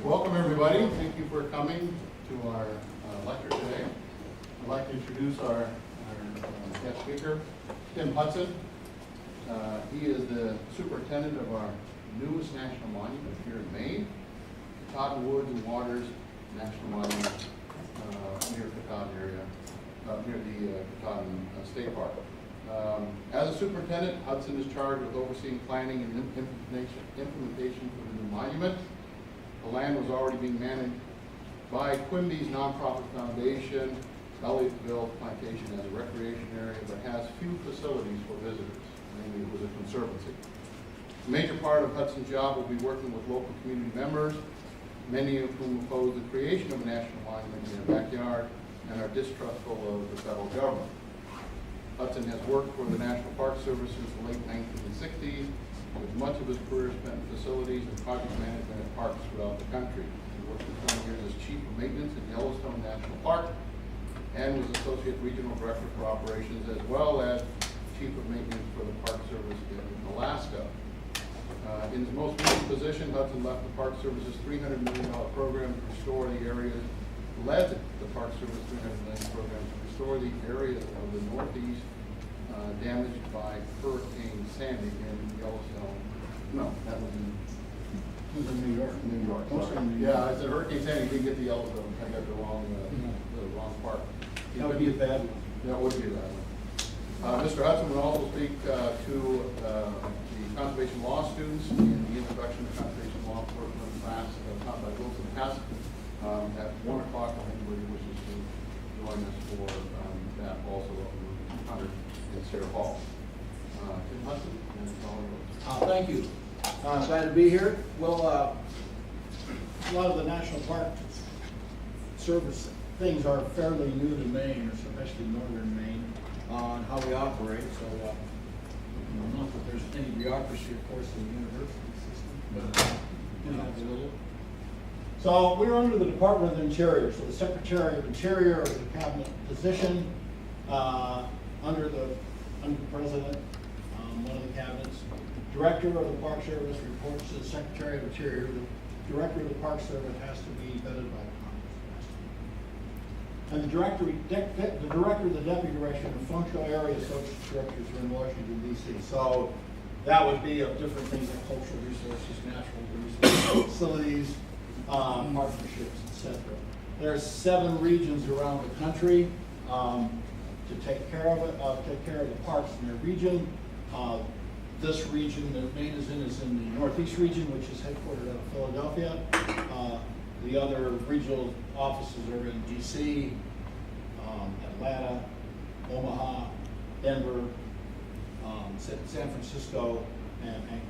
Welcome everybody. Thank you for coming to our lecture today. I'd like to introduce our guest speaker, Tim Hudson. He is the superintendent of our newest national monument here in Maine, Katahdin Woods and Waters National Monument near Katahdin area, near the Katahdin State Park. As a superintendent, Hudson is charged with overseeing planning and implementation for the new monument. The land was already being managed by Quimby's nonprofit foundation, Elliotville Plantation, as a recreation area, but has few facilities for visitors. Mainly it was a conservancy. A major part of Hudson's job will be working with local community members, many of whom oppose the creation of a national monument in their backyard and are distrustful of the federal government. Hudson has worked for the National Park Service since the late 1960s, with much of his career spent in facilities and project management at parks throughout the country. He worked for 20 years as Chief of Maintenance at Yellowstone National Park and was Associate Regional Director for Operations, as well as Chief of Maintenance for the Park Service in Alaska. In his most recent position, Hudson left the Park Service's $300 million program to restore the areas, led the Park Service $300 million program to restore the areas of the Northeast damaged by Hurricane Sandy in Yellowstone. No, that was in New York. New York. Sorry. Yeah, I said Hurricane Sandy. Didn't get the Yellowstone. I got the wrong part. That would be a bad one. That would be a bad one. Mr. Hudson will also speak to the conservation law students in the introduction to conservation law enforcement class taught by Wilson Hess at 1 o'clock. If anybody wishes to join us for that, also at 100 in Sarah Hall. Tim Hudson, and it's all yours. Thank you. Glad to be here. Well, a lot of the National Park Service things are fairly new to Maine, especially northern Maine, on how we operate. So, not that there's any bureaucracy, of course, in the university system, but we have a little. So we're under the Department of the Interior. So the Secretary of Interior is a cabinet position under the President, one of the cabinets. Director of the Park Service reports to the Secretary of Interior. The Director of the Park Service has to be vetted by Congress. And the Director, the Deputy Director, and functional area associate directors are in Washington, D.C. So that would be of different things like cultural resources, natural resources, facilities, partnerships, etc. There are 7 regions around the country to take care of it, take care of the parks in their region. This region that Maine is in the Northeast region, which is headquartered out of Philadelphia. The other regional offices are in D.C., Atlanta, Omaha, Denver, San Francisco, and Anchorage.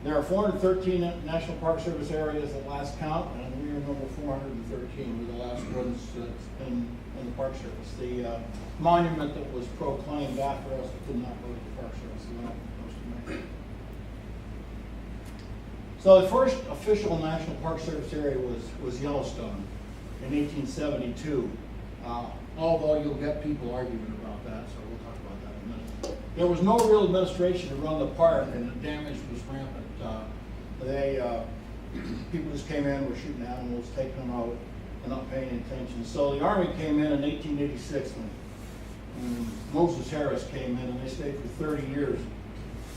There are 413 National Park Service areas at last count, and we are number 413. We're the last ones in the Park Service. The monument that was proclaimed after us did not go to the Park Service. It went up to the coast of Maine. So the first official National Park Service area was Yellowstone in 1872. Although you'll get people arguing about that, so we'll talk about that in a minute. There was no real administration to run the park, and the damage was rampant. People just came in, were shooting animals, taking them out, and not paying attention. So the Army came in 1886, and Moses Harris came in, and they stayed for 30 years.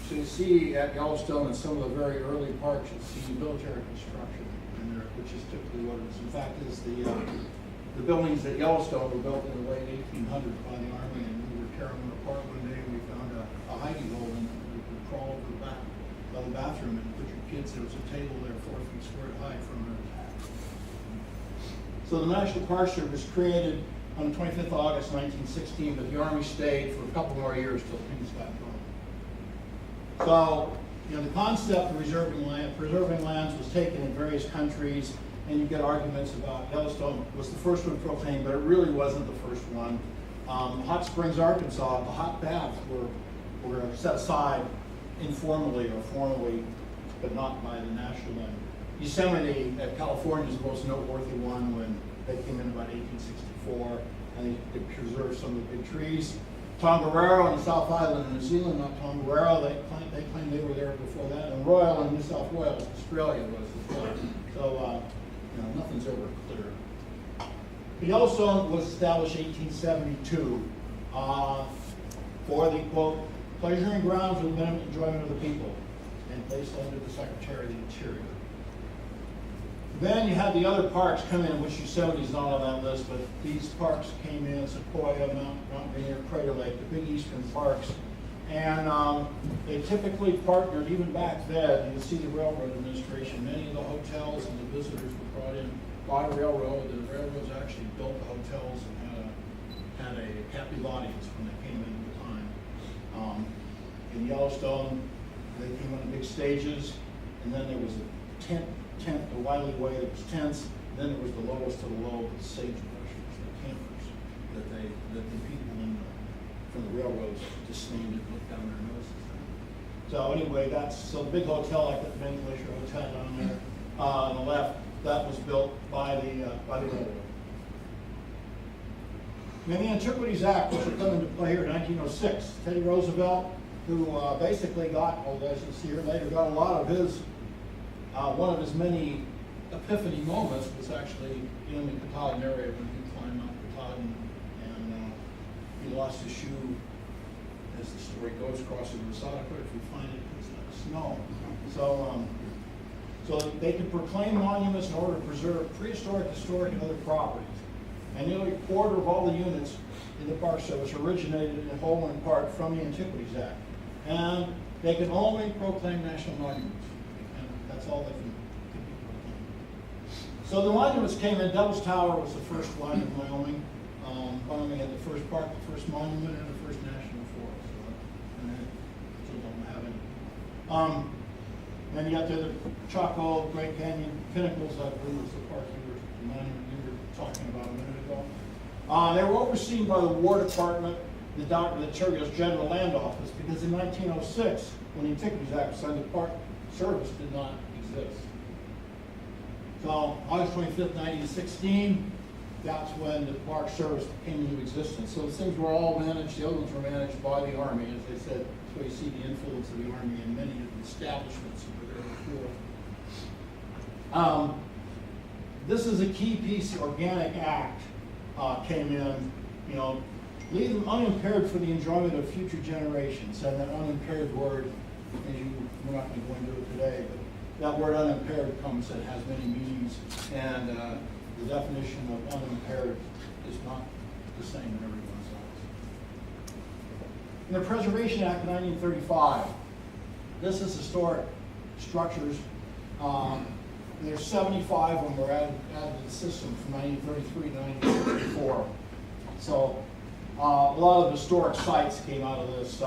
So you see at Yellowstone and some of the very early parks, you see military construction in there, which is typically what it is. In fact, is the buildings at Yellowstone were built in the late 1800s by the Army, and we were tearing them apart one day, and we found a hidey hole, and we could crawl over the back by the bathroom and put your kids. There was a table there 4 feet square high from an attack. So the National Park Service created on the 25th of August 1916, but the Army stayed for a couple more years till things got going. So, the concept of preserving lands was taken in various countries, and you get arguments about Yellowstone was the first one proclaimed, but it really wasn't the first one. Hot Springs, Arkansas, the hot baths were set aside informally or formally, but not by the national end. Yosemite, California, is the most noteworthy one when they came in about 1864, and they preserved some of the big trees. Tongariro on the South Island in New Zealand, not Tongariro, they claimed they were there before that. And Royal in New South Wales, Australia was as well. So, nothing's ever clear. Yellowstone was established in 1872 for the, quote, pleasure and grounds with minimum enjoyment of the people, and placed under the Secretary of the Interior. Then you had the other parks come in, which Yosemite's not on that list, but these parks came in, Sequoia, Mount Rainier, Crater Lake, the big eastern parks. And they typically partnered, even back then, you see the Railroad Administration, many of the hotels and the visitors were brought in by railroad. The railroads actually built the hotels and had a captive audience when they came in at the time. In Yellowstone, they came on big stages, and then there was a tent, the Wiley Way, that was tents, then there was the lowest of the low, the sagebrush, the campers, that the people from the railroads just named and looked down their noses. So anyway, so the big hotel, like the Main Glacier Hotel down there on the left, that was built by the railroad. And the Antiquities Act, which would come into play here in 1906, Teddy Roosevelt, who basically got, as you'll see here later, got a lot of his, one of his many epiphany moments was actually in the Katahdin area when he climbed Mount Katahdin and he lost his shoe, as the story goes, crossing the Masada. If you find it, it's like snow. So they could proclaim monuments in order to preserve prehistoric, historic, and other properties. And nearly a quarter of all the units in the Park Service originated in whole or in part from the Antiquities Act. And they can only proclaim national monuments. And that's all they can be proclaimed. So the monuments came in. Devil's Tower was the first one in Wyoming. Wyoming had the first park, the first monument, and the first national forest. And they still don't have any. Then you got the other Chaco, Great Canyon, Pinnacles, I believe was the park the monument you were talking about a minute ago. They were overseen by the War Department, the Terrier's General Land Office, because in 1906, when the Antiquities Act was signed, the Park Service did not exist. So August 25th, 1916, that's when the Park Service came into existence. So things were all managed, the other ones were managed by the Army. As they said, that's where you see the influence of the Army in many of the establishments that were there before. This is a key piece. The Organic Act came in, leave them unimpaired for the enjoyment of future generations. And that unimpaired word, we're not going to go into it today, but that word unimpaired has many meanings, and the definition of unimpaired is not the same in everyone's eyes. In the Preservation Act of 1935, this is historic structures. There's 75 of them were added to the system from 1933 to 1964. So a lot of historic sites came out of this.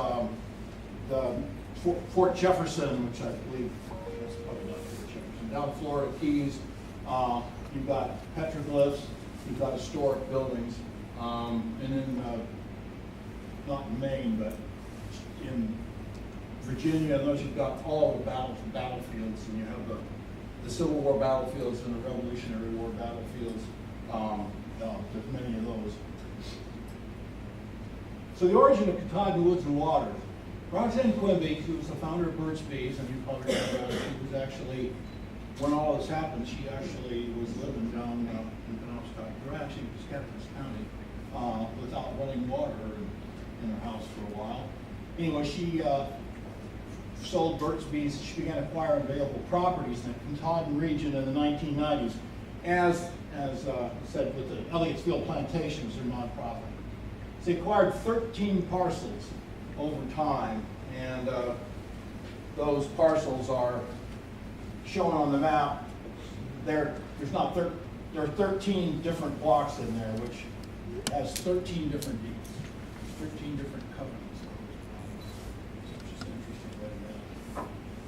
The Fort Jefferson, which I believe is probably not Fort Jefferson, down Florida Keys. You've got petroglyphs, you've got historic buildings, and then not in Maine, but in Virginia, and those you've got all the battlefields, and you have the Civil War battlefields and the Revolutionary War battlefields. There's many of those. So the origin of Katahdin Woods and Waters. Roxanne Quimby, who was the founder of Burt's Bees, and you probably know about her, she was actually, when all this happened, she actually was living down in Penobscot, or actually Scottsdale County, without running water in her house for a while. Anyway, she sold Burt's Bees. She began acquiring available properties in the Katahdin region in the 1990s. As said, with the Elliotsville Plantations, their nonprofit. They acquired 13 parcels over time, and those parcels are shown on the map. There are 13 different blocks in there, which has 13 different deeds, 13 different covenants. Which is an interesting way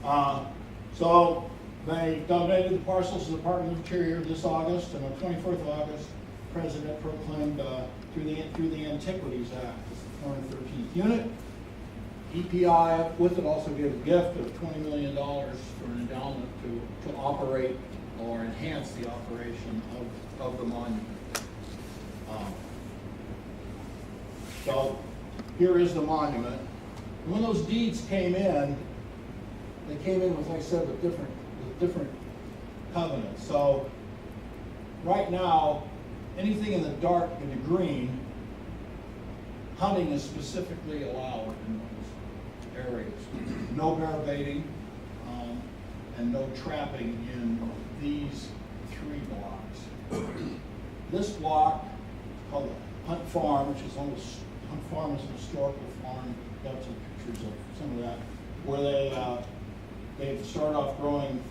to know. So they donated the parcels to the Department of Interior this August, and on the 24th of August, the President proclaimed through the Antiquities Act as the 413th unit. EPI with it also gave a gift of $20 million for an endowment to operate or enhance the operation of the monument. So here is the monument. And when those deeds came in, they came in with, like I said, with different covenant. So right now, anything in the dark and the green, hunting is specifically allowed in those areas. No bear baiting, and no trapping in these 3 blocks. This block is called the Hunt Farm, which is almost, Hunt Farm is a historical farm. Got some pictures of some of that, where they started off growing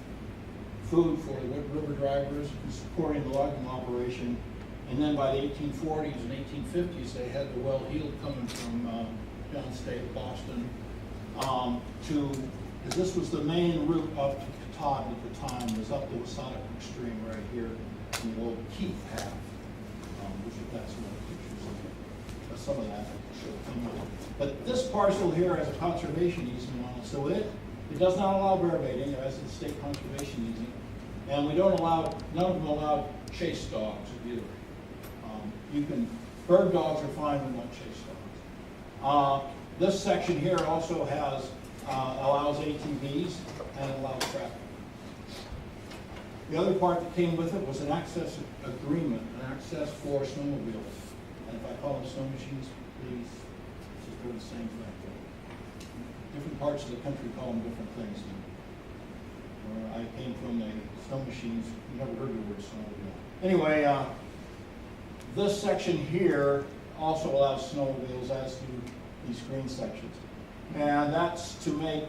food for the river drivers and supporting the logging operation. And then by the 1840s and 1850s, they had the well-heeled coming from downstate Boston because this was the main route up to Katahdin at the time, was up the Wasatch Stream right here in the old Keith half, which is that's some of the pictures of some of that. But this parcel here has a conservation easement on it, so it does not allow bear baiting, as the state conservation easement, and we don't allow, none of them allow chase dogs either. Bird dogs are fine, but not chase dogs. This section here also has, allows ATVs and it allows traffic. The other part that came with it was an access agreement, an access for snowmobiles. And if I call them snow machines, please, just do the same thing. Different parts of the country call them different things. Where I came from, the snow machines, you never heard the word snowmobile. Anyway, this section here also allows snowmobiles, as do these green sections. And that's to make,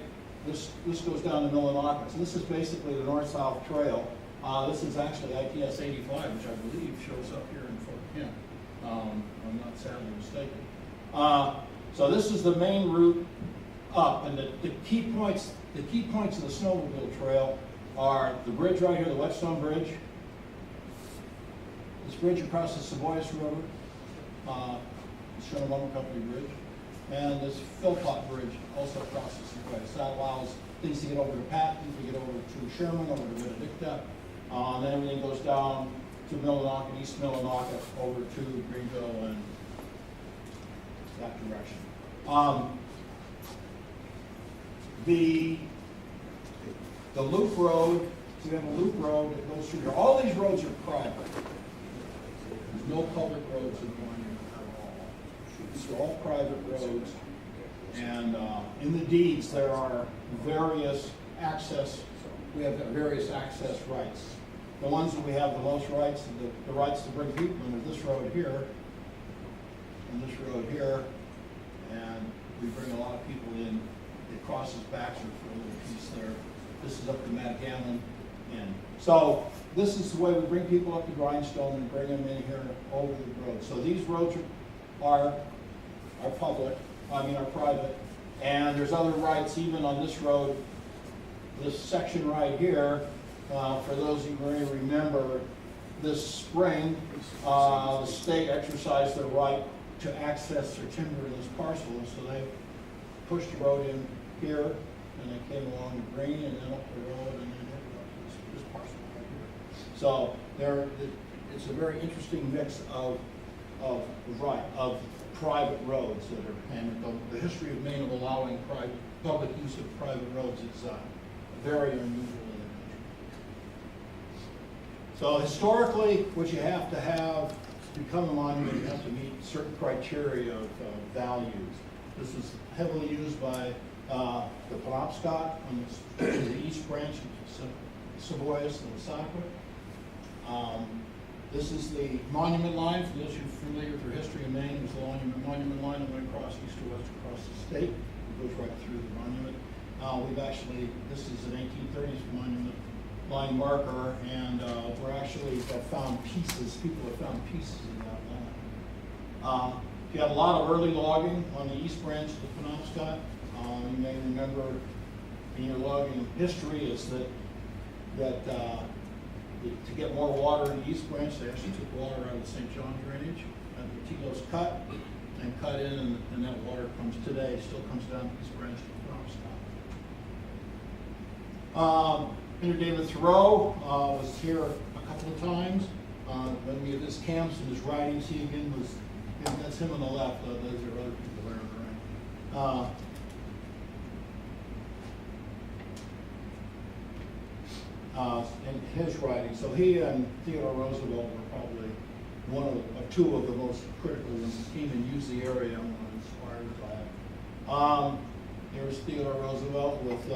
this goes down to Millinocket. So this is basically the north-south trail. This is actually ITS 85, which I believe shows up here in Fort Kent. I'm not sadly mistaken. So this is the main route up, and the key points of the snowmobile trail are the bridge right here, the Whetstone Bridge, this bridge across the Savoyas River, the Sherman Lumber Company Bridge, and this Philpott Bridge also crosses the Savoyas. That allows things to get over to Patton, to get over to Sherman, over to Benedicta, and then everything goes down to Millinocket, East Millinocket, over to Greenville and that direction. The loop road, so we have a loop road that goes through here. All these roads are private. There's no public roads in the monument at all. These are all private roads. And in the deeds, there are various access, we have various access rights. The ones that we have the most rights, the rights to bring people in are this road here, and this road here, and we bring a lot of people in. It crosses Baxter for a little piece there. This is up to Matgammon. And so this is the way we bring people up to Grindstone and bring them in here over the road. So these roads are public, are private. And there's other rights even on this road. This section right here, for those of you who may remember, this spring, the state exercised their right to access their timber in this parcel. And so they pushed the road in here, and they came along the green and then up the road and then headed up to this parcel right here. So it's a very interesting mix of private roads that are, and the history of Maine of allowing public use of private roads is very unusual in the country. So historically, what you have to have to become a monument, you have to meet certain criteria of values. This is heavily used by the Penobscot on the east branch of Savoyas and Woonsocket. This is the monument line. For those who are familiar with their history in Maine, there's the monument line that went across east to west across the state. It goes right through the monument. This is an 1830s monument line marker, and we're actually have found pieces. People have found pieces of that line. You have a lot of early logging on the east branch of the Penobscot. You may remember in your logging history is that to get more water in the east branch, they actually took water out of the St. John drainage, and the Tilos cut in, and that water still comes down the east branch of the Penobscot. Peter David Thoreau was here a couple of times. When we had his camps and his writings, he again was. That's him on the left. Those are other people there on the right. in his writing. So he and Theodore Roosevelt were probably one of two of the most critical ones who came and used the area and were inspired by it. Here's Theodore Roosevelt with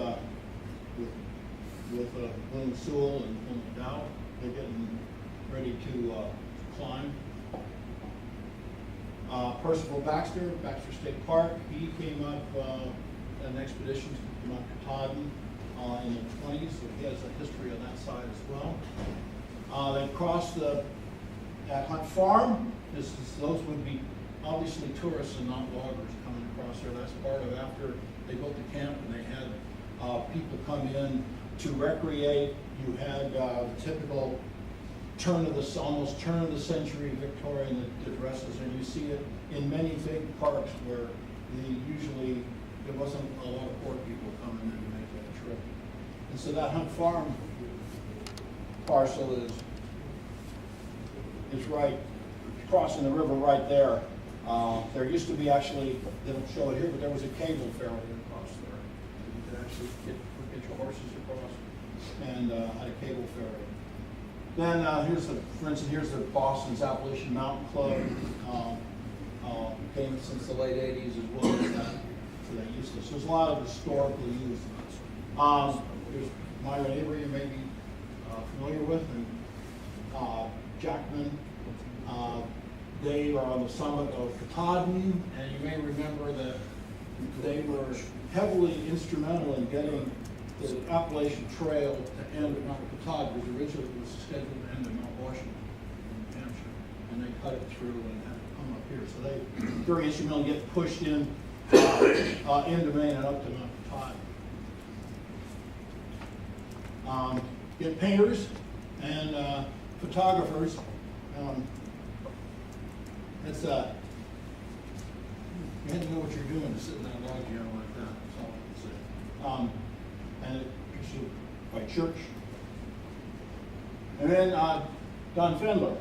William Sewell and Nadeau. They're getting ready to climb. Percival Baxter, Baxter State Park, he came up an expedition to Katahdin in the 20s, so he has a history on that side as well. They crossed at Hunt Farm. Those would be obviously tourists and not loggers coming across there. That's part of after they built the camp and they had people come in to recreate. You had the typical almost turn of the century Victorian dresses, and you see it in many big parks where there wasn't a lot of poor people coming in to make that trip. And so that Hunt Farm parcel is right crossing the river right there. There used to be actually, they don't show it here, but there was a cable ferry across there. You could actually get your horses across and had a cable ferry. Then for instance, here's the Boston's Appalachian Mountain Club. Came since the late 80s as well as that. So they used this. There's a lot of historical use. There's Myron Avery you may be familiar with, and Jackman. They are on the summit of Katahdin, and you may remember that they were heavily instrumental in getting the Appalachian Trail to end at Mount Katahdin, because originally it was scheduled to end at Mount Washington in New Hampshire, and they cut it through and had it come up here. So they very instrumental in getting pushed in into Maine and up to Mount Katahdin. Get painters and photographers. It's you had to know what you're doing to sit in that log jam like that. That's all I can say. And it pursued by church. And then Don Fendler.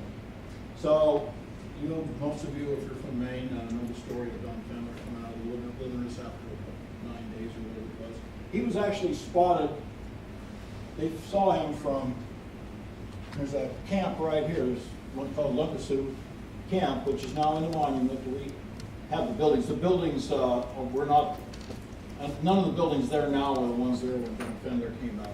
So most of you, if you're from Maine, know the story of Don Fendler coming out of the wilderness after 9 days or whatever it was. He was actually spotted. They saw him from. There's a camp right here. There's one called Lumpasoo Camp, which is now in the monument. We have the buildings. The buildings were not. None of the buildings there now are the ones there when Don Fendler came out.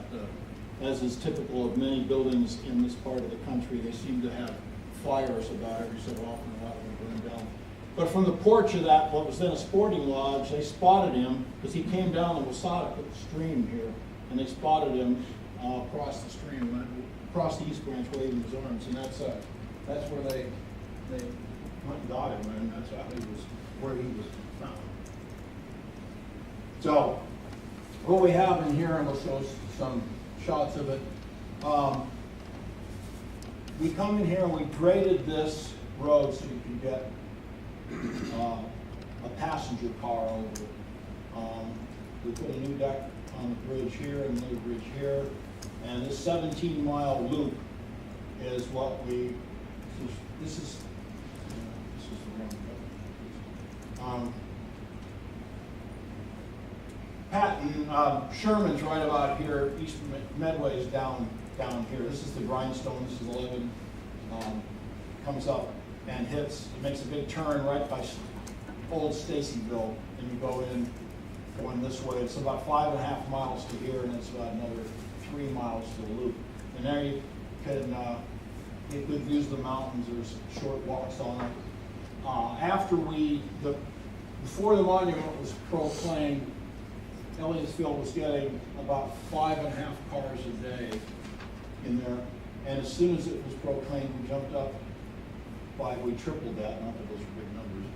As is typical of many buildings in this part of the country, they seem to have fires about every so often. A lot of them burn down. But from the porch of that, what was then a sporting lodge, they spotted him because he came down the Wasatch stream here, and they spotted him across the stream, across the East Branch, waving his arms, and that's where they went and got him, and that's where he was found. So, what we have in here, and we'll show some shots of it. We come in here and we graded this road so you can get a passenger car over it. We put a new deck on the bridge here and another bridge here, and this 17-mile loop is what this is the wrong. Patton, Sherman's right about here. East Medway is down here. This is the grindstone. This is 11. Comes up and hits. It makes a big turn right by Old Stacyville, and you go in going this way. It's about 5.5 miles to here, and it's about another 3 miles to the loop. And there you can get good views of the mountains. There's short walks on it. Before the monument was proclaimed, Elliottsville was getting about 5.5 cars a day in there, and as soon as it was proclaimed, we jumped up we tripled that, not that those are big numbers,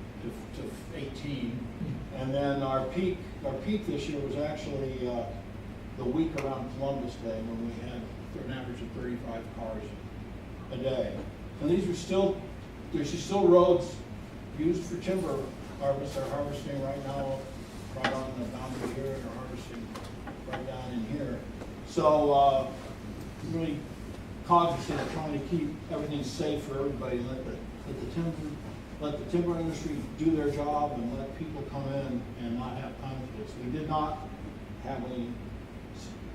to 18. And then our peak this year was actually the week around Columbus Day, when we had an average of 35 cars a day. And there's still roads used for timber harvest. They're harvesting right now, right on the boundary here, and they're harvesting right down in here. So really cognizant of trying to keep everything safe for everybody, and let the timber industry do their job, and let people come in and not have conflicts. We did not have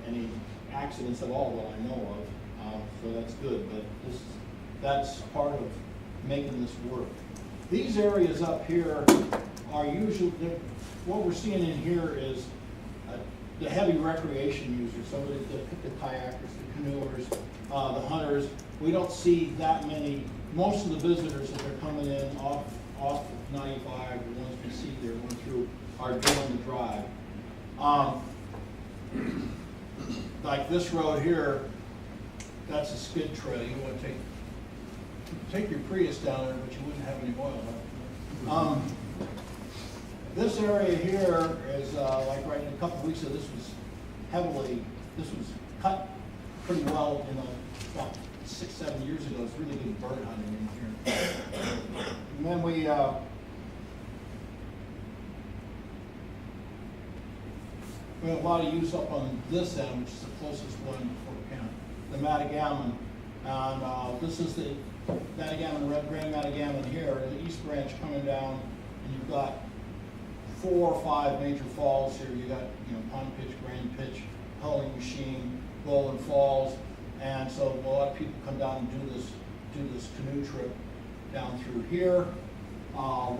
any accidents at all that I know of, so that's good, but that's part of making this work. These areas up here are usually, what we're seeing in here is the heavy recreation users, somebody, the kayakers, the canoers, the hunters. We don't see that many. Most of the visitors that are coming in off of 95, the ones we see there going through, are doing the drive. Like this road here, that's a skid trail. You want to take your Prius down there, but you wouldn't have any oil. This area here is like right in a couple of weeks ago. This was cut pretty well, about 6-7 years ago. It's really good bird hunting in here. And then we have a lot of use up on this end, which is the closest one before we count, the Matagammon. And this is the Matagammon, Red Grand Matagammon here, the East Branch coming down, and you've got 4 or 5 major falls here. You got, Pond Pitch, Grand Pitch, Hulling Machine, Golden Falls, and so a lot of people come down and do this canoe trip down through here.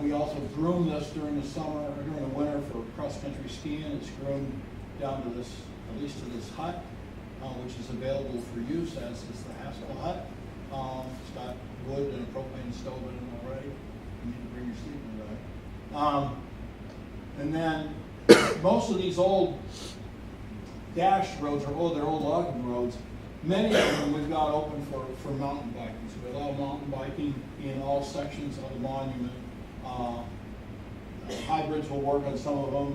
We also groom this during the summer or during the winter for cross-country skiing. It's groomed down to this, at least to this hut, which is available for use, as is the Haskell hut. It's got wood and a propane stove in it already. You need to bring your sleeping bag. And then most of these old dash roads, they're old logging roads. Many of them we've got open for mountain biking. So we allow mountain biking in all sections of the monument. Hybrids will work on some of them.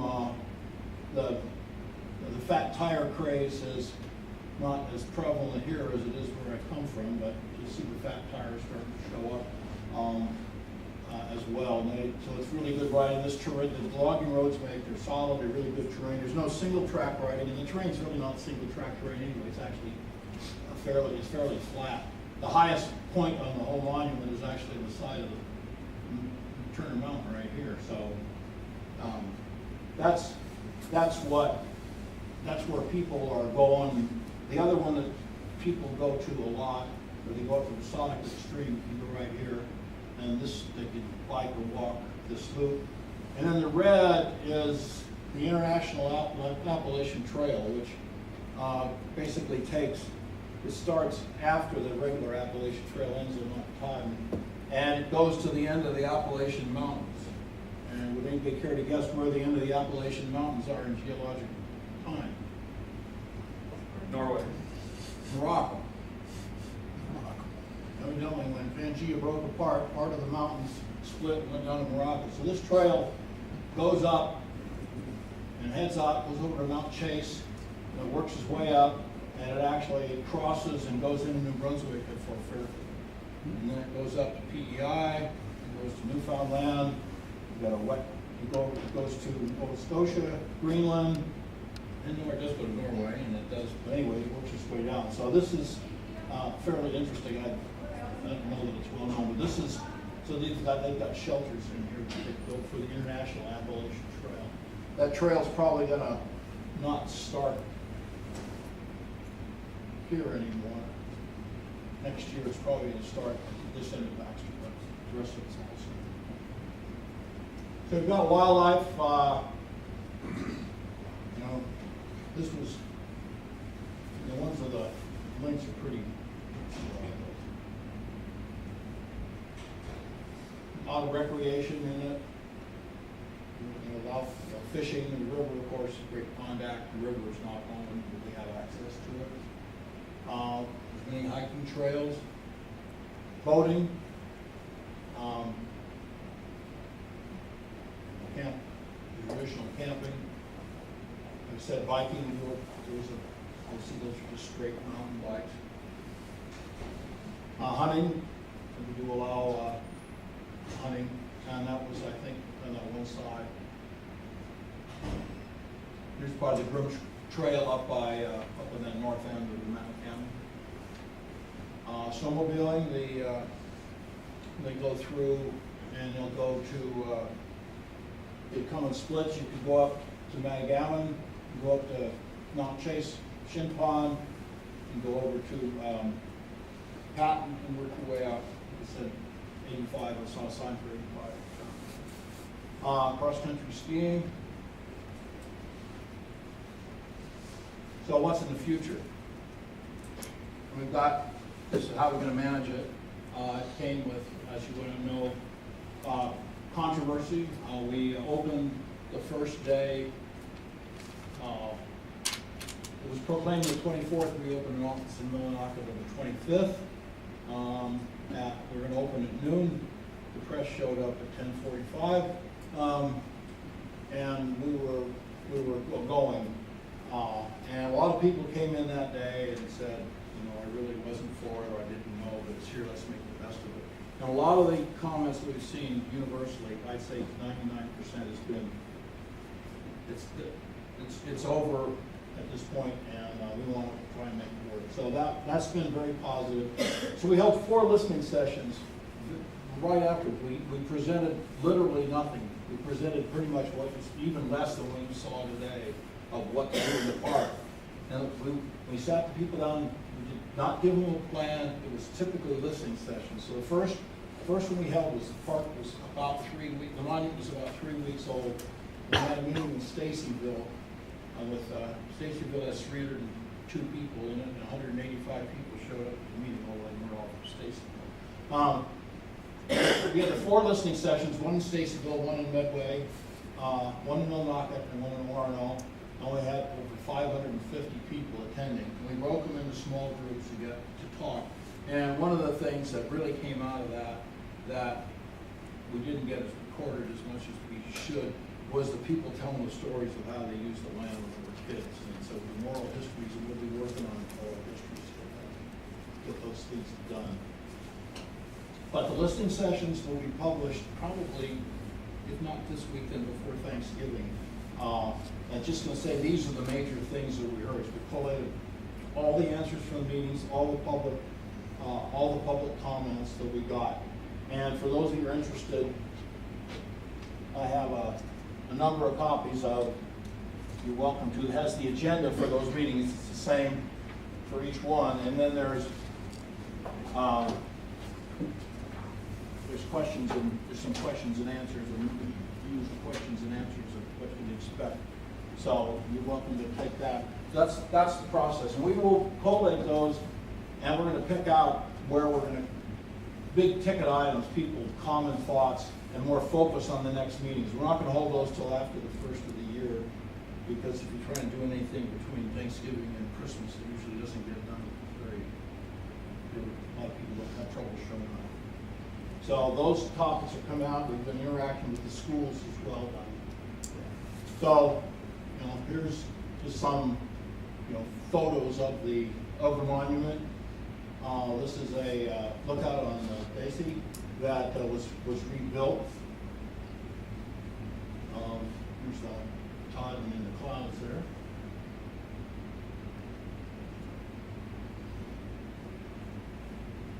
The fat tire craze is not as prevalent here as it is where I come from, but you see the fat tires starting to show up as well. So it's really good riding. This terrain, the logging roads they're solid, they're really good terrain. There's no single track riding, and the terrain's really not single track terrain anyway. It's actually fairly flat. The highest point on the whole monument is actually the side of the Turner Mountain right here. So that's where people are going. The other one that people go to a lot, where they go up to the Sonic Extreme, you go right here, and this they can bike or walk this loop. And then the red is the International Appalachian Trail, which basically it starts after the regular Appalachian Trail ends in Katahdin, and it goes to the end of the Appalachian Mountains. And would anybody care to guess where the end of the Appalachian Mountains are in geologic time? Norway. Morocco. Evidently, when Pangea broke apart, part of the mountains split and went down to Morocco. So this trail goes up and heads out, goes over to Mount Chase, and it works its way up, and it actually crosses and goes into New Brunswick at Fort Fairfield. And then it goes up to PEI, it goes to Newfoundland, it goes to Nova Scotia, Greenland, and it does go to Norway, and it does, but anyway, it works its way down. So this is fairly interesting. I don't know that it's well known, but this is, so they've got shelters in here that they built for the International Appalachian Trail. That trail's probably gonna not start here anymore. Next year it's probably gonna start at this end of Baxter, but the rest of it's all the same. So we've got wildlife, this was, the ones with the links are pretty, a lot of recreation in it. A lot of fishing in the river, of course, Great Pond Act. The river is not open, but we have access to it. There's many hiking trails, boating, traditional camping. Like I said, biking, you'll see those are just straight mountain bikes. Hunting, we do allow hunting, and that was, I think, on that one side. Here's part of the Groom Trail up in that north end of the Matagammon. Snowmobiling, they go through, and they'll go to, they come in splits. You can go up to Matagammon, go up to Mount Chase Shin Pond, and go over to Patton and work your way out. Like I said, 85, I saw a sign for 85. Cross-country skiing. So what's in the future? We've got, this is how we're going to manage it. It came with, as you want to know, controversy. We opened the first day. It was proclaimed the 24th. We opened an office in Millinocket on the 25th. We're going to open at noon. The press showed up at 10:45, and we were going. And a lot of people came in that day and said, you know, I really wasn't for it, or I didn't know, but it's here. Let's make the best of it. And a lot of the comments we've seen universally, I'd say 99% has been, it's over at this point, and we want to try and make it work. So that's been very positive. So we held 4 listening sessions. Right after, we presented literally nothing. We presented pretty much what was even less than what you saw today of what to do in the park. And we sat the people down. We did not give them a plan. It was typically listening sessions. So the first one we held was, the park was about 3 weeks, the monument was about 3 weeks old. We had a meeting in Stacyville. Stacyville has 302 people in it, and 185 people showed up at the meeting, although they weren't all from Stacyville. We had the 4 listening sessions, one in Stacyville, one in Medway, one in Millinocket, and one in Orono. And we had over 550 people attending. And we broke them into small groups to talk. And one of the things that really came out of that we didn't get as recorded as much as we should, was the people telling the stories of how they used the land when they were kids. And so the moral histories, and we'll be working on oral histories to get those things done. But the listening sessions will be published probably, if not this week, then before Thanksgiving. I'm just going to say these are the major things that we heard. We collated all the answers from the meetings, all the public comments that we got. And for those of you who are interested, I have a number of copies of, you're welcome to, it has the agenda for those meetings. It's the same for each one. And then there's questions, and there's some questions and answers, and you can use the questions and answers of what you expect. So you're welcome to take that. That's the process. And we will collate those, and we're going to pick out where we're going to, big ticket items, people, common thoughts, and more focus on the next meetings. We're not going to hold those till after the first of the year, because if you try and do anything between Thanksgiving and Christmas, it usually doesn't get done very good. A lot of people don't have trouble showing up. So those topics are coming out. We've been interacting with the schools as well. So, you know, here's just some, you know, photos of the monument. This is a lookout on Daisy that was rebuilt. Here's the Todd in the clouds there.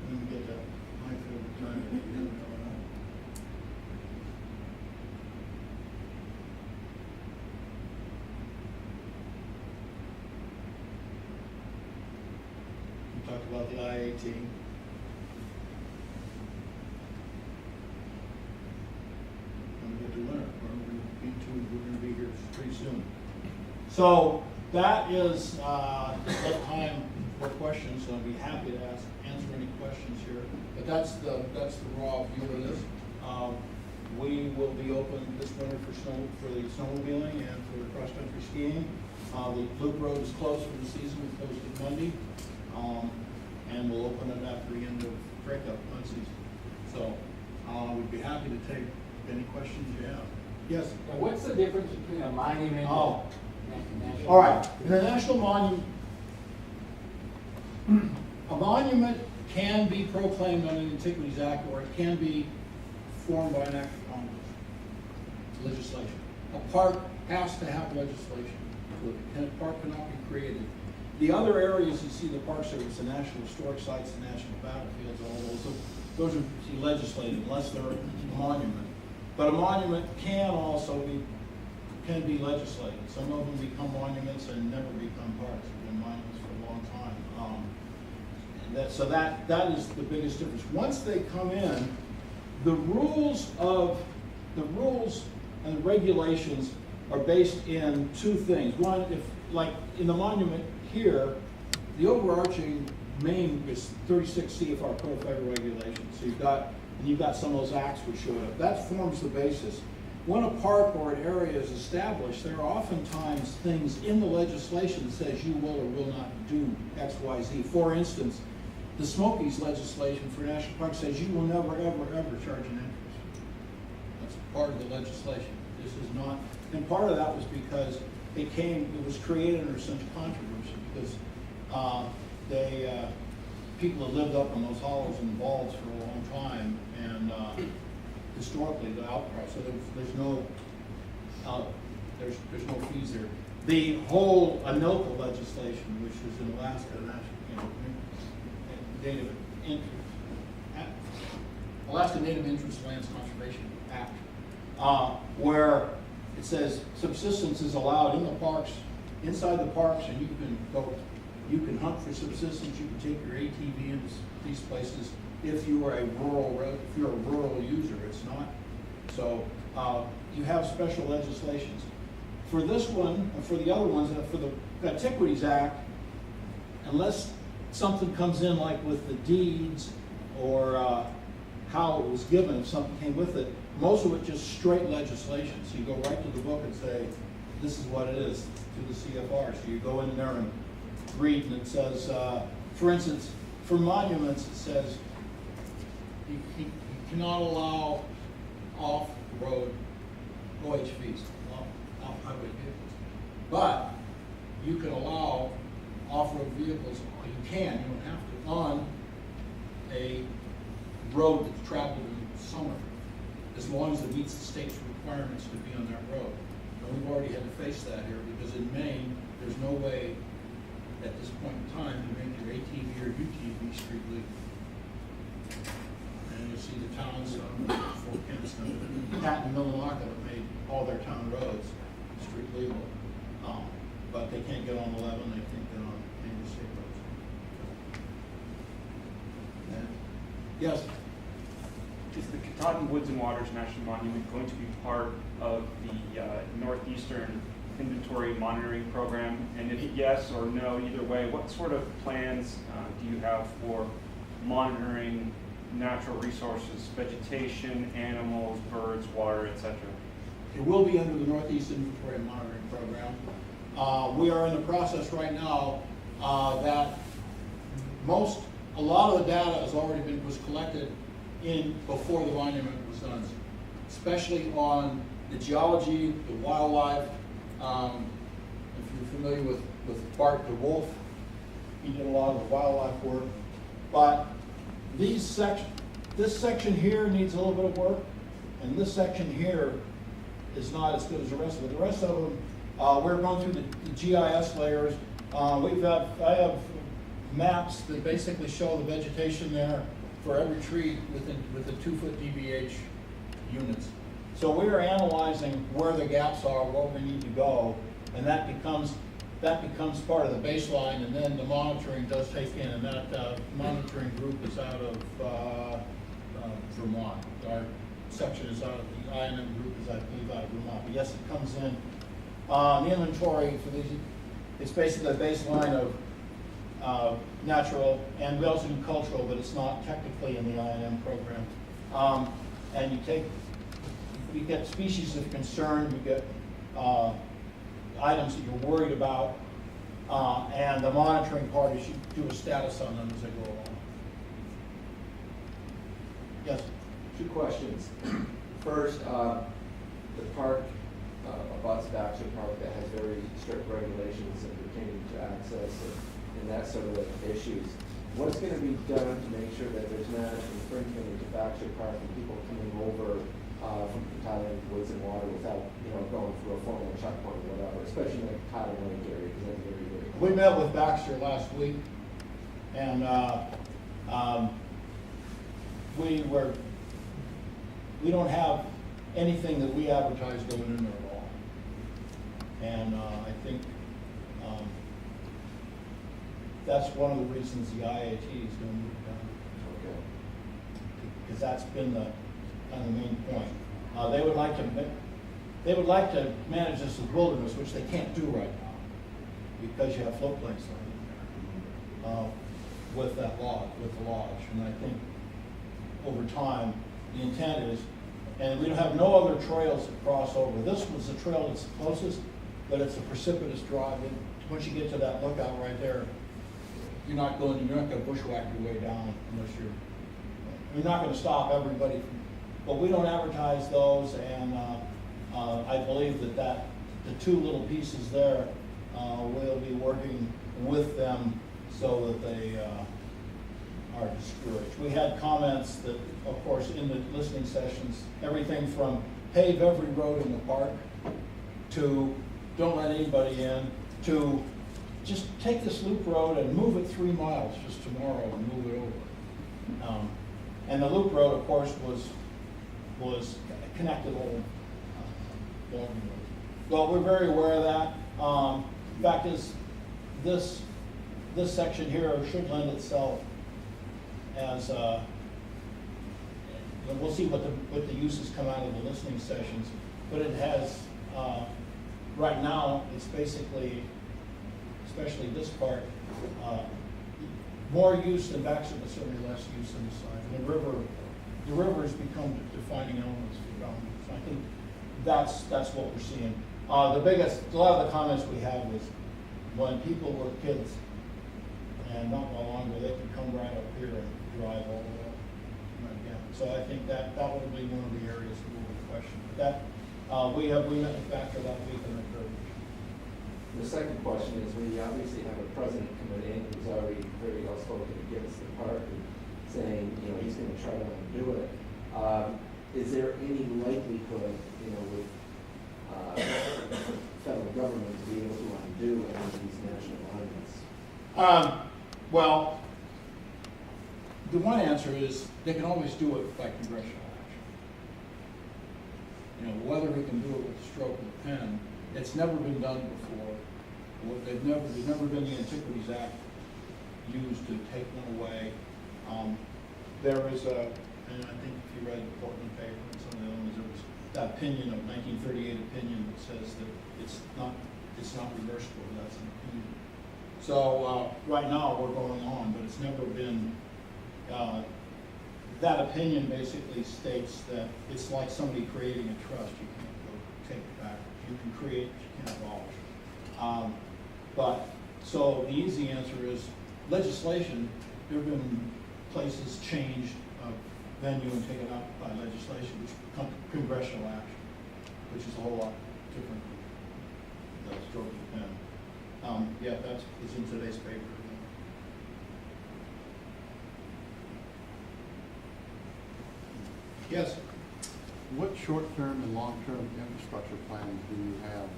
Let me get that. My favorite time of the year coming up. We talked about the I-18. When we get to winter, we're going to be here pretty soon. So that is that time for questions. So I'd be happy to answer any questions here. But that's the raw view of this. We will be open this winter for the snowmobiling and for the cross-country skiing. The Loop Road is closed for the season. We closed it Monday. And we'll open it after the end of breakup on season. So we'd be happy to take any questions you have. Yes? Now, what's the difference between a monument and Oh. national? All right. In the national monument, a monument can be proclaimed under the Antiquities Act, or it can be formed by an act of Congress, legislation. A park has to have legislation. A park cannot be created. The other areas you see, the Park Service, the National Historic Sites, the National Battlefields, all those are legislated unless they're a monument. But a monument can also be legislated. Some of them become monuments and never become parks. They've been So that is the biggest difference. Once they come in, the rules and the regulations are based in two things. One, if like in the monument here, the overarching main is 36 CFR Code of Federal Regulations. So you've got some of those acts which show up. That forms the basis. When a park or an area is established, there are oftentimes things in the legislation that says you will or will not do X, Y, Z. For instance, the Smokies legislation for national parks says you will never, ever, ever charge an interest. That's part of the legislation. This is not, and part of that was because it was created under such controversy because people have lived up in those hollows and vaults for a long time, and historically the outcry. So there's no fees there. The whole ANOCA legislation, which is in Alaska, Alaska Native Interest Lands Conservation Act, where it says subsistence is allowed in the parks, inside the parks, and you can hunt for subsistence. You can take your ATV into these places if you are a rural user. It's not. So you have special legislations. For this one, and for the other ones, for the Antiquities Act, unless something comes in like with the deeds or how it was given, if something came with it, most of it just straight legislation. So you go right to the book and say, this is what it is to the CFR. So you go in there and read, and it says, for instance, for monuments, it says you cannot allow off-road OHVs, off-highway vehicles. But you can allow off-road vehicles, you don't have to, on a road that's traveled in summer, as long as it meets the state's requirements to be on that road. And we've already had to face that here, because in Maine, there's no way at this point in time to make your ATV or UTV street legal. And you'll see the towns, Fort Kinston, Patton, Millinocket have made all their town roads street legal. But they can't get on 11, they can't get on any of the state roads. Yes? Is the Katahdin Woods and Waters National Monument going to be part of the Northeastern Inventory Monitoring Program? And if yes or no, either way, what sort of plans do you have for monitoring natural resources, vegetation, animals, birds, water, etc.? It will be under the Northeast Inventory Monitoring Program. We are in the process right now that a lot of the data was collected before the monument was done, especially on the geology, the wildlife. If you're familiar with Bart DeWolf, he did a lot of the wildlife work. But this section here needs a little bit of work, and this section here is not as good as the rest of it. The rest of them, we're going through the GIS layers. I have maps that basically show the vegetation there for every tree with the 2-foot DBH units. So we are analyzing where the gaps are, where we need to go, and that becomes part of the baseline, and then the monitoring does take in, and that monitoring group is out of Vermont. Our section is out of the INM group is, I believe, out of Vermont. But yes, it comes in. The inventory for these, it's basically a baseline of natural, and we also do cultural, but it's not technically in the INM program. And you get species of concern, you get items that you're worried about, and the monitoring part is you do a status on them as they go along. Yes? 2 questions. First, the park abuts Baxter Park that has very strict regulations pertaining to access and that sort of issues. What's going to be done to make sure that there's not infringement into Baxter Park and people coming over from Katahdin Woods and Water without going through a formal checkpoint or whatever, especially in the Katahdin Lake area, because that's very, very cool. We met with Baxter last week, and we don't have anything that we advertise going in there at all. And I think that's one of the reasons the IAT is gonna move down, Okay. because that's been the, kind of the main point. They would like to manage this as wilderness, which they can't do right now, because you have floodplains right in there, with that lodge, with the lodge. And I think over time, the intent is, and we have no other trails that cross over. This was the trail that's the closest, but it's a precipitous drive. And once you get to that lookout right there, you're not gonna bushwhack your way down unless you're not gonna stop everybody from, but we don't advertise those, and I believe that the two little pieces there, we'll be working with them so that they are discouraged. We had comments that, of course, in the listening sessions, everything from pave every road in the park to don't let anybody in, to just take this loop road and move it 3 miles just tomorrow and move it over. And the loop road, of course, was connected old logging road. Well, we're very aware of that. Fact is, this section here should lend itself as we'll see what the uses come out of the listening sessions, but it has right now it's basically, especially this part, more use than Baxter, but certainly less use than the side. And the river has become defining elements for boundaries. So I think that's what we're seeing. A lot of the comments we had was when people were kids, and not long ago, they could come right up here and drive all the way up. Again. So I think that would be one of the areas that we would question. But that we met with Baxter that week and encouraged. The second question is, we obviously have a president coming in who's already very well spoken against the park and saying, he's going to try to undo it. Is there any likelihood, with federal government to be able to undo any of these national monuments? Well, the one answer is they can always do it by congressional action. Whether we can do it with the stroke of the pen, it's never been done before. There's never been the Antiquities Act used to take one away. There is and I think if you read the Portland paper and some of the other ones, there was that opinion of 1938 opinion that says that it's not reversible. That's an opinion. So right now we're going on, but it's never been. That opinion basically states that it's like somebody creating a trust. You can't go take it back. You can create, but you can't abolish. But so the easy answer is legislation. There have been places changed venue and taken up by legislation, which become congressional action, which is a whole lot different than the stroke of the pen. Yeah, it's in today's paper. Yes. What short-term and long-term infrastructure plans do you have?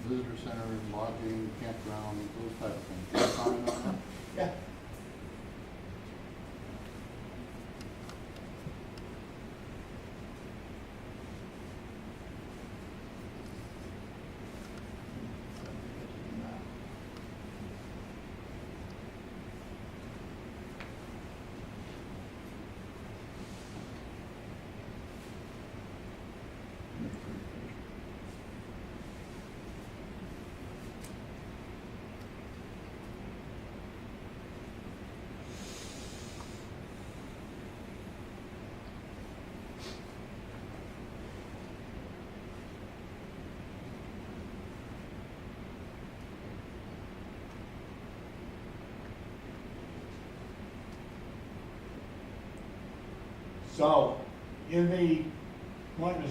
Visitor center, lodging, campground, those type of things. Can you comment on that? Yeah. So, there's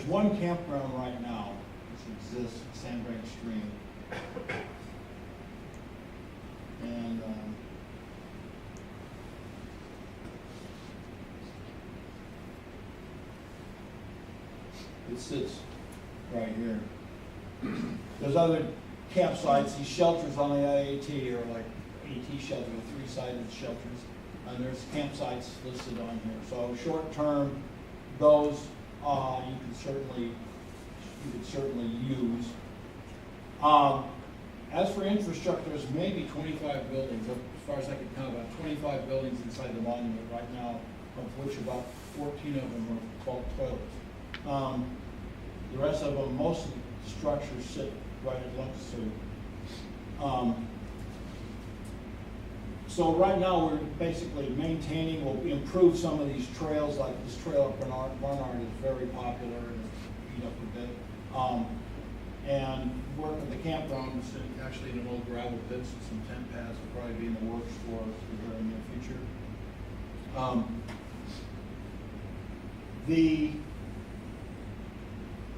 one campground right now that exists at Sandbank Stream. And it sits right here. There's other campsites. These shelters on the IAT are like AT shelters, 3-sided shelters. And there's campsites listed on here. So short term, those you could certainly use. As for infrastructure, there's maybe 25 buildings, far as I can tell, about 25 buildings inside the monument right now, of which about 14 of them are called toilets. The rest of them, most of the structures sit right at Luxor. So right now, we're basically maintaining, we'll improve some of these trails, like this trail up in Barnard is very popular and it's beat up a bit. And work at the campgrounds, actually in an old gravel pits and some tent pads will probably be in the works for us in the very near future.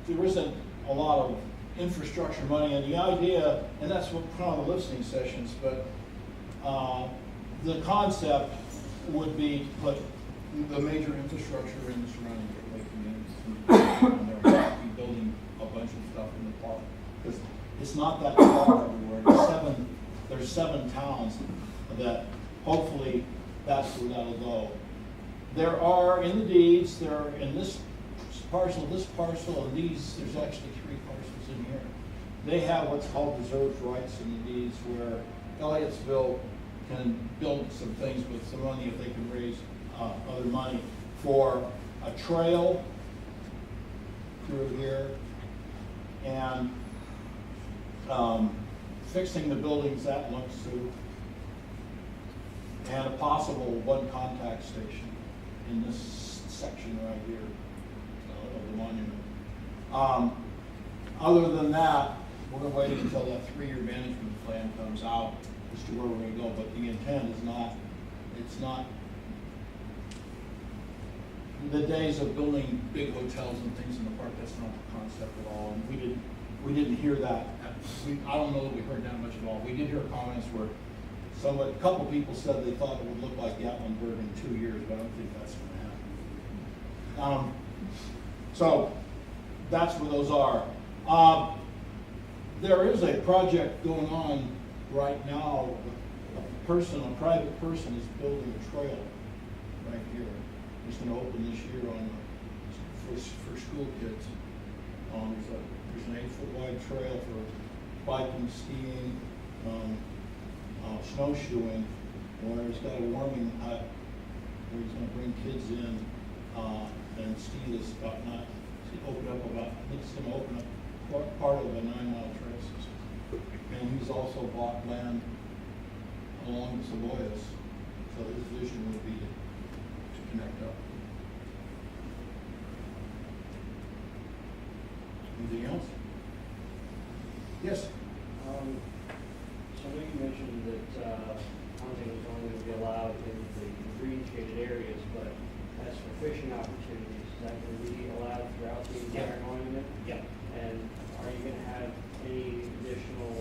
There isn't a lot of infrastructure money, and the idea, and that's what part of the listening sessions, but the concept would be to put the major infrastructure in the surrounding gateway communities. And they're building a bunch of stuff in the park, because it's not that far everywhere. There's seven towns that hopefully that's where that'll go. There are in the deeds, there are in this parcel, and these, there's actually 3 parcels in here. They have what's called reserved rights in the deeds, where Elliotsville can build some things with some money if they can raise other money for a trail through here and fixing the buildings at Luxor and a possible one contact station in this section right here of the monument. Other than that, we're waiting until that 3-year management plan comes out as to where we're going to go. But the intent is not, it's not the days of building big hotels and things in the park. That's not the concept at all. And we didn't hear that. I don't know that we heard that much at all. We did hear comments where a couple people said they thought it would look like Gatlinburg in 2 years, but I don't think that's going to happen. So that's where those are. There is a project going on right now. A private person is building a trail right here. It's going to open this year for school kids. There's an 8-foot wide trail for biking, skiing, snowshoeing, where he's got a warming hut where he's going to bring kids in and ski this about I think it's going to open up part of a 9-mile trail system. And he's also bought land along the Savoyas, so his vision would be to connect up. Anything else? Yes? So I know you mentioned that hunting is only going to be allowed in the green shaded areas, but as for fishing opportunities, is that going to be allowed throughout the entire monument? Yeah. And are you going to have any additional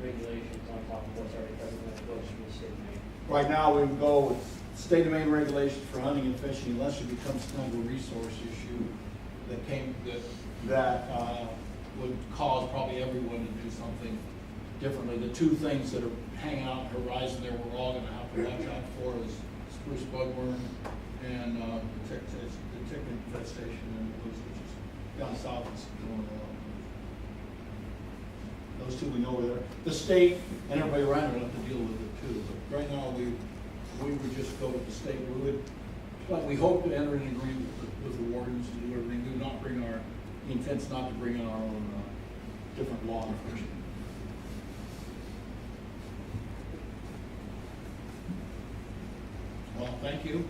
regulations on top of what's already present that goes from the state of Maine? Right now, we would go with state of Maine regulations for hunting and fishing unless it becomes kind of a resource issue that would cause probably everyone to do something differently. The 2 things that are hanging out on the horizon there we're all going to have to watch out for is spruce bugworm and the tick infestation in the which is down south is going on. Those 2 we know are there. The state and everybody around will have to deal with it too. But right now we would just go with the state. We hope to enter an agreement with the wardens to do everything. We would not bring the intent's not to bring in our own different law enforcement. Well, thank you.